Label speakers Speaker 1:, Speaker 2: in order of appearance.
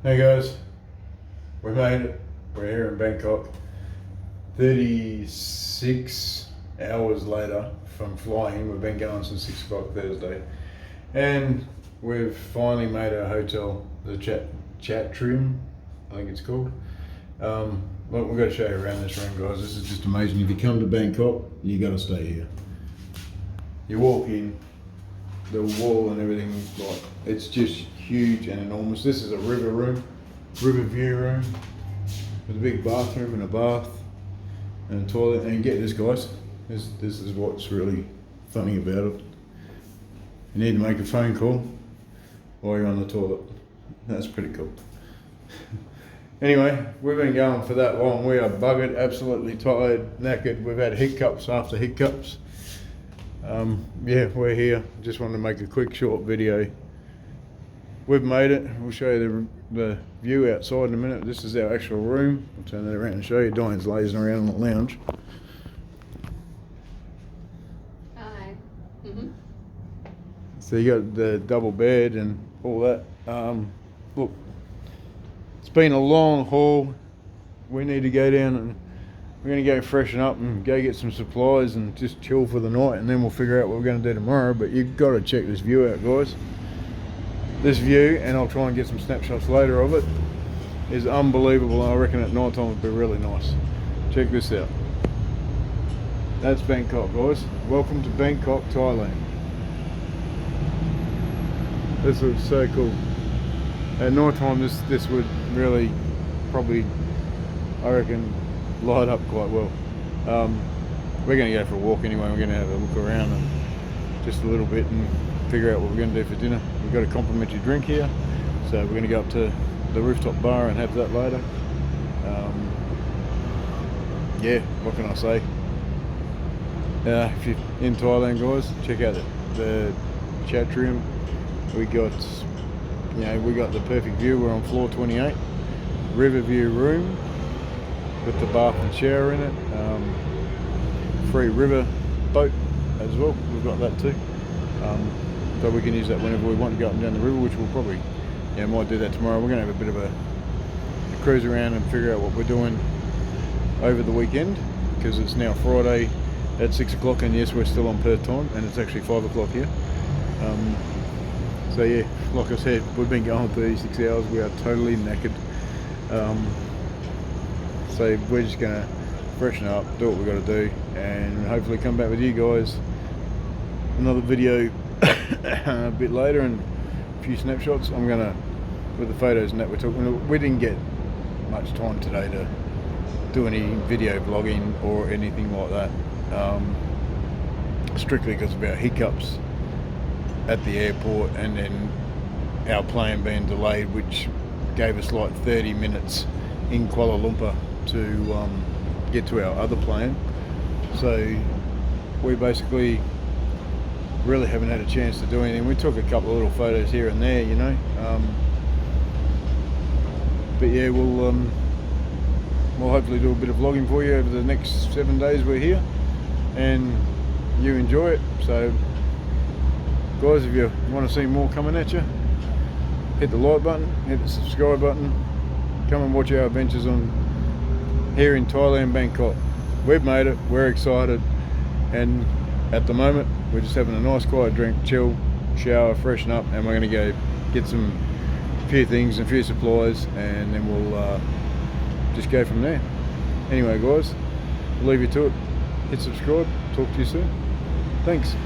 Speaker 1: Hey guys, we made it. We're here in Bangkok. 36 hours later from flying. We've been going since 6 o'clock Thursday. And we've finally made our hotel, the Chatroom, I think it's called. Look, we've got to show you around this room, guys. This is just amazing. If you come to Bangkok, you got to stay here. You walk in, the wall and everything, like, it's just huge and enormous. This is a river view room with a big bathroom and a bath and a toilet. And get this, guys, this is what's really funny about it. You need to make a phone call while you're on the toilet. That's pretty cool. Anyway, we've been going for that long. We are buggered, absolutely tired, knackered. We've had hiccups after hiccups. Yeah, we're here. Just wanted to make a quick short video. We've made it. We'll show you the view outside in a minute. This is our actual room. I'll turn that around and show you. Diane's lazing around in the lounge.
Speaker 2: Hi.
Speaker 1: So you got the double bed and all that. Look, it's been a long haul. We need to go down and we're going to go freshen up and go get some supplies and just chill for the night, and then we'll figure out what we're going to do tomorrow. But you've got to check this view out, guys. This view, and I'll try and get some snapshots later of it, is unbelievable. I reckon at night time would be really nice. Check this out. That's Bangkok, guys. Welcome to Bangkok, Thailand. This looks so cool. At night time, this would really probably, I reckon, light up quite well. We're going to go for a walk anyway. We're going to have a look around and just a little bit and figure out what we're going to do for dinner. We've got a complimentary drink here, so we're going to go up to the rooftop bar and have that later. Yeah, what can I say? If you're in Thailand, guys, check out the chat room. We got the perfect view. We're on floor 28, river view room with the bath and shower in it. Free river boat as well. We've got that too. So we can use that whenever we want to go up and down the river, which we'll probably, might do that tomorrow. We're going to have a bit of a cruise around and figure out what we're doing over the weekend, because it's now Friday at 6 o'clock, and yes, we're still on Perth time, and it's actually 5 o'clock here. So yeah, like I said, we've been going 36 hours. We are totally knackered. So we're just going to freshen up, do what we've got to do, and hopefully come back with you guys another video a bit later and a few snapshots. I'm gonna, with the photos and that we're talking, we didn't get much time today to do any video vlogging or anything like that, strictly because of our hiccups at the airport and then our plane being delayed, which gave us like 30 minutes in Kuala Lumpur to get to our other plane. So we basically really haven't had a chance to do anything. We took a couple of little photos here and there, but yeah, we'll hopefully do a bit of vlogging for you over the next 7 days we're here, and you enjoy it. So guys, if you want to see more coming at you, hit the like button, hit the subscribe button, come and watch our adventures on here in Thailand, Bangkok. We've made it, we're excited, and at the moment we're just having a nice quiet drink, chill, shower, freshen up, and we're going to go get a few things and a few supplies, and then we'll just go from there. Anyway guys, I'll leave you to it. Hit subscribe, talk to you soon. Thanks.